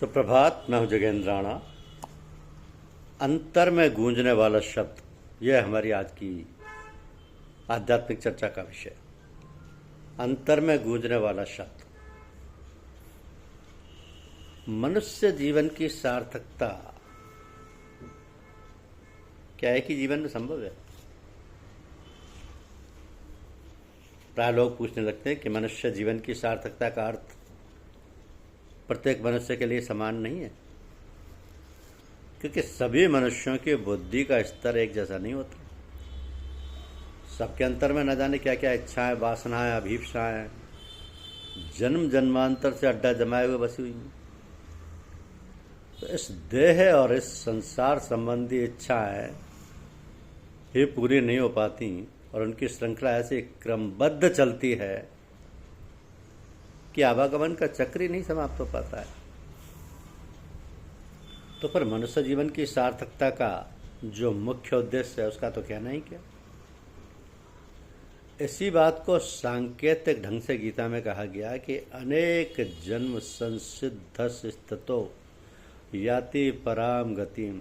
सुप्रभात। मैं हूं जगेंद्राणा। अंतर में गूंजने वाला शब्द, यह हमारी आज की आध्यात्मिक चर्चा का विषय। अंतर में गूंजने वाला शब्द मनुष्य जीवन की सार्थकता क्या है कि जीवन में संभव है? प्राय लोग पूछने लगते हैं कि मनुष्य जीवन की सार्थकता का अर्थ प्रत्येक मनुष्य के लिए समान नहीं है, क्योंकि सभी मनुष्यों की बुद्धि का स्तर एक जैसा नहीं होता। सबके अंतर में न जाने क्या क्या इच्छाएं, वासनाएं, अभीप्साएं जन्म जन्मांतर से अड्डा जमाए हुए बसी हुई हैं। तो इस देह और इस संसार संबंधी इच्छाएं ही पूरी नहीं हो पाती और उनकी श्रृंखला ऐसे क्रमबद्ध चलती है कि आवागमन का चक्र ही नहीं समाप्त हो पाता है। तो पर मनुष्य जीवन की सार्थकता का जो मुख्य उद्देश्य है उसका तो कहना ही क्या। इसी बात को सांकेतिक ढंग से गीता में कहा गया कि अनेक जन्म संसिद्धस स्थितो याति पराम गतिम।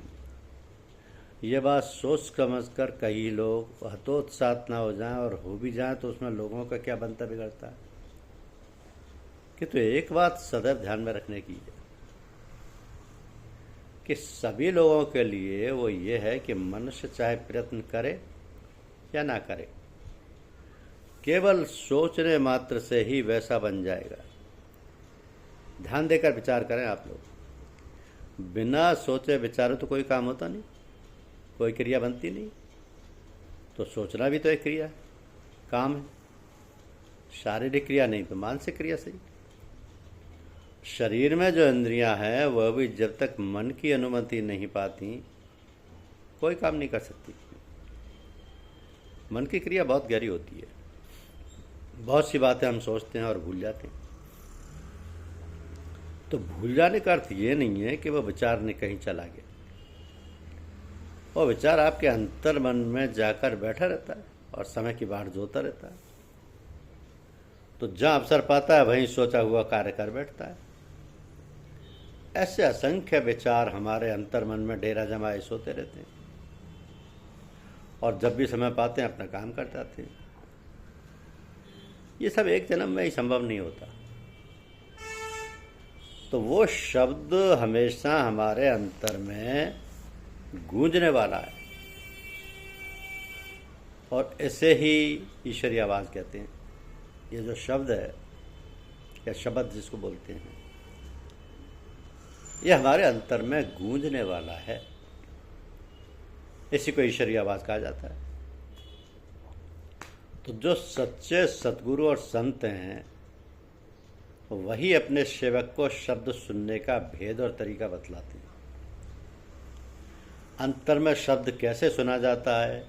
ये बात सोच समझ कर कई लोग हतोत्साहित ना हो जाएं, और हो भी जाएं तो उसमें लोगों का क्या बनता बिगड़ता है। कि तो एक बात सदैव ध्यान में रखने की है कि सभी लोगों के लिए वो ये है कि मनुष्य चाहे प्रयत्न करे या ना करे, केवल सोचने मात्र से ही वैसा बन जाएगा। ध्यान देकर विचार करें आप लोग। बिना सोचे विचारे तो कोई काम होता नहीं, कोई क्रिया बनती नहीं। तो सोचना भी तो एक क्रिया है, काम है। शारीरिक क्रिया नहीं तो मानसिक क्रिया सही। शरीर में जो इंद्रियां हैं वह भी जब तक मन की अनुमति नहीं पाती कोई काम नहीं कर सकती। मन की क्रिया बहुत गहरी होती है। बहुत सी बातें हम सोचते हैं और भूल जाते हैं। तो भूल जाने का अर्थ ये नहीं है कि वह विचार ने कहीं चला गया। वह विचार आपके अंतर मन में जाकर बैठा रहता है और समय की बाट जोता रहता है। तो जहां अवसर पाता है वहीं सोचा हुआ कार्य कर बैठता है। ऐसे असंख्य विचार हमारे अंतर मन में डेरा जमाए सोते रहते हैं और जब भी समय पाते हैं अपना काम कर जाते हैं। ये सब एक जन्म में ही संभव नहीं होता। तो वो शब्द हमेशा हमारे अंतर में गूंजने वाला है और इसे ही ईश्वरीय आवाज कहते हैं। ये जो शब्द है या शब्द जिसको बोलते हैं, ये हमारे अंतर में गूंजने वाला है। इसी को ईश्वरीय आवाज कहा जाता है। तो जो सच्चे सद्गुरु और संत हैं वही अपने सेवक को शब्द सुनने का भेद और तरीका बतलाते हैं। अंतर में शब्द कैसे सुना जाता है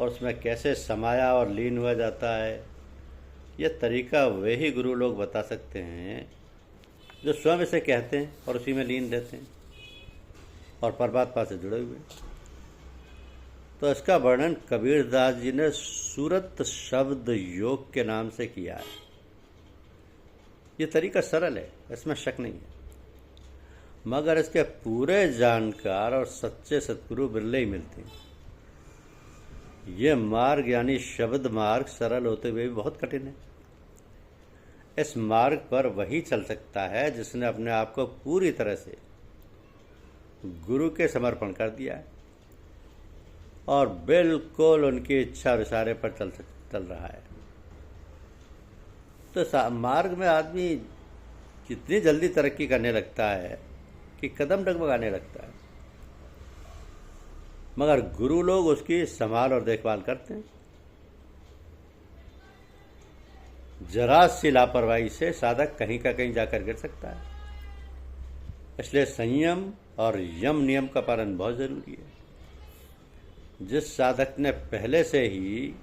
और उसमें कैसे समाया और लीन हुआ जाता है, यह तरीका वे ही गुरु लोग बता सकते हैं जो स्वयं इसे कहते हैं और उसी में लीन रहते हैं और परमात्मा से जुड़े हुए। तो इसका वर्णन कबीरदास जी ने सूरत शब्द योग के नाम से किया है। ये तरीका सरल है, इसमें शक नहीं है, मगर इसके पूरे जानकार और सच्चे सतगुरु बिरले ही मिलते हैं। ये मार्ग यानी शब्द मार्ग सरल होते हुए भी बहुत कठिन है। इस मार्ग पर वही चल सकता है जिसने अपने आप को पूरी तरह से गुरु के समर्पण कर दिया है और बिल्कुल उनकी इच्छा विचारे पर चल रहा है। तो मार्ग में आदमी जितनी जल्दी तरक्की करने लगता है कि कदम डगमगाने लगता है, मगर गुरु लोग उसकी संभाल और देखभाल करते हैं। जरा सी लापरवाही से साधक कहीं का कहीं जाकर गिर सकता है। इसलिए संयम और यम नियम का पालन बहुत जरूरी है। जिस साधक ने पहले से ही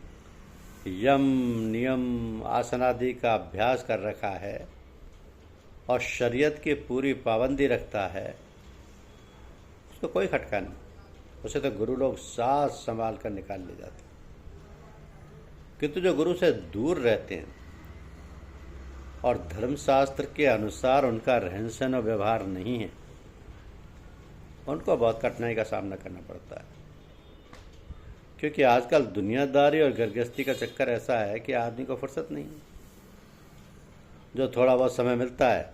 यम नियम आसनादि का अभ्यास कर रखा है और शरीयत की पूरी पाबंदी रखता है, उसको कोई खटका नहीं। उसे तो गुरु लोग साथ संभाल कर निकाल ले जाते हैं। किंतु जो गुरु से दूर रहते हैं और धर्मशास्त्र के अनुसार उनका रहन सहन और व्यवहार नहीं है, उनको बहुत कठिनाई का सामना करना पड़ता है। क्योंकि आजकल दुनियादारी और गृहस्थी का चक्कर ऐसा है कि आदमी को फुर्सत नहीं है। जो थोड़ा बहुत समय मिलता है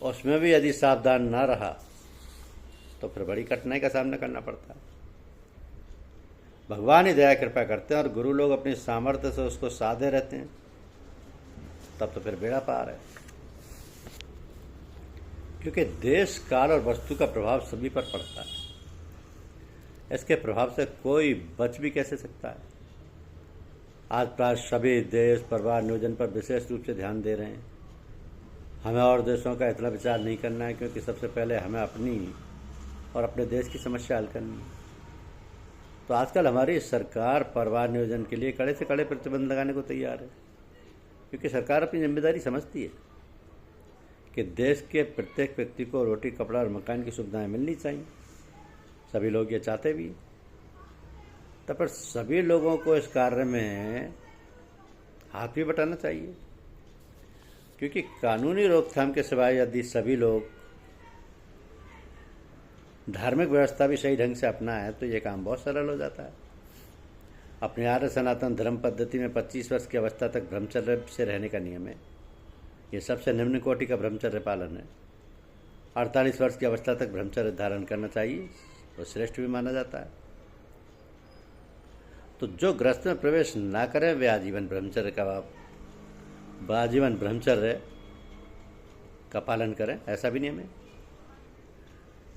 उसमें भी यदि सावधान ना रहा तो फिर बड़ी कठिनाई का सामना करना पड़ता है। भगवान ही दया कृपा करते हैं और गुरु लोग अपनी सामर्थ्य से उसको साधे रहते हैं, तब तो फिर बेड़ा पार है। क्योंकि देश काल और वस्तु का प्रभाव सभी पर पड़ता है, इसके प्रभाव से कोई बच भी कैसे सकता है। आज प्राय सभी देश परिवार नियोजन पर विशेष रूप से ध्यान दे रहे हैं। हमें और देशों का इतना विचार नहीं करना है, क्योंकि सबसे पहले हमें अपनी और अपने देश की समस्या हल करनी है। तो आजकल हमारी सरकार परिवार नियोजन के लिए कड़े से कड़े प्रतिबंध लगाने को तैयार है, क्योंकि सरकार अपनी जिम्मेदारी समझती है कि देश के प्रत्येक व्यक्ति को रोटी कपड़ा और मकान की सुविधाएं मिलनी चाहिए। सभी लोग ये चाहते भी, तब पर सभी लोगों को इस कार्य में हाथ भी बटाना चाहिए। क्योंकि कानूनी रोकथाम के सिवाय यदि सभी लोग धार्मिक व्यवस्था भी सही ढंग से अपनाएं तो ये काम बहुत सरल हो जाता है। अपने आर्य सनातन धर्म पद्धति में 25 वर्ष की अवस्था तक ब्रह्मचर्य से रहने का नियम है। ये सबसे निम्न कोटि का ब्रह्मचर्य पालन है। 48 वर्ष की अवस्था तक ब्रह्मचर्य धारण करना चाहिए, वो श्रेष्ठ भी माना जाता है। तो जो गृहस्थ में प्रवेश ना करें वे आजीवन ब्रह्मचर्य का पालन करें, ऐसा भी नियम है।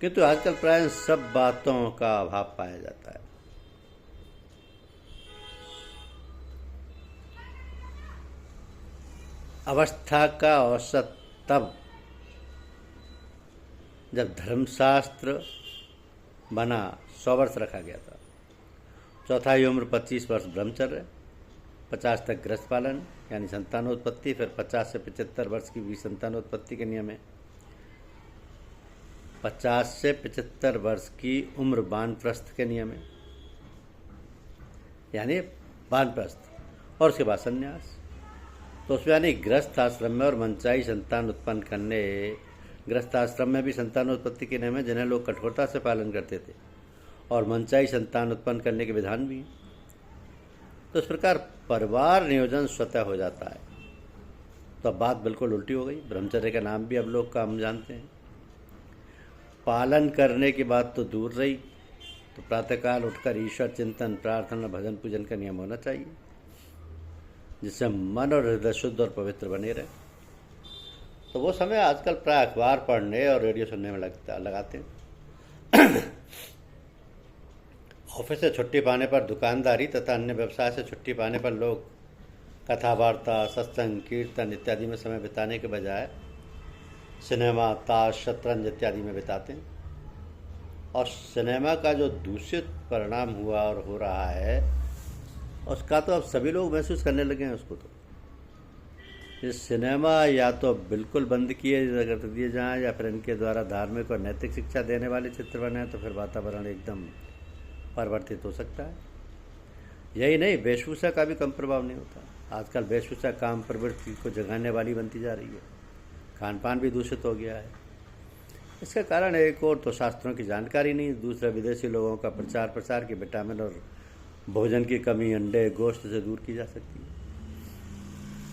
किंतु आजकल प्राय सब बातों का अभाव पाया जाता है। अवस्था का औसत तब जब धर्मशास्त्र बना 100 वर्ष रखा गया था। चौथाई उम्र 25 वर्ष ब्रह्मचर्य, 50 तक गृहस्थ पालन यानी संतानोत्पत्ति, फिर 50 से 75 वर्ष की भी संतानोत्पत्ति के नियम है। 50 से 75 वर्ष की उम्र वानप्रस्थ के नियम है, यानी वानप्रस्थ, और उसके बाद संन्यास। तो उसमें यानी गृहस्थ आश्रम में और मनचाही संतान उत्पन्न करने, गृहस्थ आश्रम में भी संतानोत्पत्ति के नियम है जिन्हें लोग कठोरता से पालन करते थे, और मनचाही संतान उत्पन्न करने के विधान भी। तो इस प्रकार परिवार नियोजन स्वतः हो जाता है। तो अब बात बिल्कुल उल्टी हो गई। ब्रह्मचर्य का नाम भी अब लोग कम जानते हैं। पालन करने की बात तो दूर रही, तो प्रातःकाल उठकर ईश्वर चिंतन, प्रार्थना, भजन पूजन का नियम होना चाहिए, जिससे मन और हृदय शुद्ध और पवित्र बने रहे। तो वो समय आजकल प्राय अखबार पढ़ने और रेडियो सुनने में लगाते हैं। ऑफिस से छुट्टी पाने पर दुकानदारी तथा अन्य व्यवसाय से छुट्टी पाने पर लोग कथा वार्ता, सत्संग, कीर्तन इत्यादि में समय बिताने के बजाय सिनेमा, ताश, शतरंज इत्यादि में बिताते हैं। और सिनेमा का जो दूषित परिणाम हुआ और हो रहा है उसका तो अब सभी लोग महसूस करने लगे हैं उसको। तो ये सिनेमा या तो बिल्कुल बंद किए कर दिए जाएँ, या फिर इनके द्वारा धार्मिक और नैतिक शिक्षा देने वाले चित्र बने, तो फिर वातावरण एकदम परिवर्तित हो सकता है। यही नहीं, वेशभूषा का भी कम प्रभाव नहीं होता। आजकल वेशभूषा काम प्रवृत्ति को जगाने वाली बनती जा रही है। खान पान भी दूषित हो गया है। इसका कारण एक और तो शास्त्रों की जानकारी नहीं, दूसरा विदेशी लोगों का प्रचार प्रसार की विटामिन और भोजन की कमी अंडे गोश्त से दूर की जा सकती है।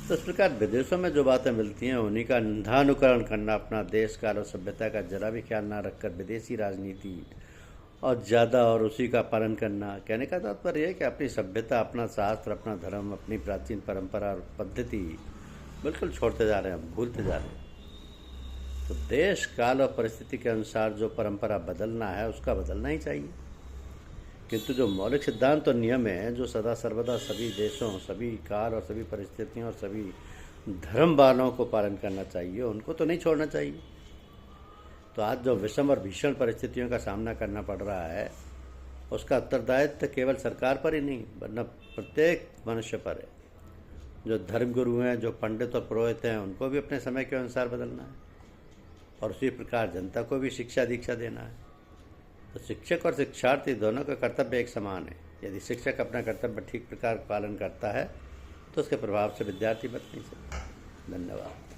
तो इस प्रकार विदेशों में जो बातें मिलती हैं उन्हीं का अंधानुकरण करना, अपना देश काल और सभ्यता का जरा भी ख्याल ना रखकर विदेशी राजनीति और ज़्यादा और उसी का पालन करना। कहने का तात्पर्य है कि अपनी सभ्यता, अपना शास्त्र, अपना धर्म, अपनी प्राचीन परंपरा और पद्धति बिल्कुल छोड़ते जा रहे हैं, भूलते जा रहे हैं। तो देश काल और परिस्थिति के अनुसार जो परंपरा बदलना है उसका बदलना ही चाहिए। किंतु जो मौलिक सिद्धांत और नियम है जो सदा सर्वदा सभी देशों, सभी काल और सभी परिस्थितियों और सभी धर्म वालों को पालन करना चाहिए, उनको तो नहीं छोड़ना चाहिए। तो आज जो विषम और भीषण परिस्थितियों का सामना करना पड़ रहा है उसका उत्तरदायित्व केवल सरकार पर ही नहीं वरना प्रत्येक मनुष्य पर है। जो धर्मगुरु हैं, जो पंडित और पुरोहित हैं, उनको भी अपने समय के अनुसार बदलना है, और उसी प्रकार जनता को भी शिक्षा दीक्षा देना है। तो शिक्षक और शिक्षार्थी दोनों का कर्तव्य एक समान है। यदि शिक्षक अपना कर्तव्य ठीक प्रकार पालन करता है तो उसके प्रभाव से विद्यार्थी बच नहीं सकता। धन्यवाद।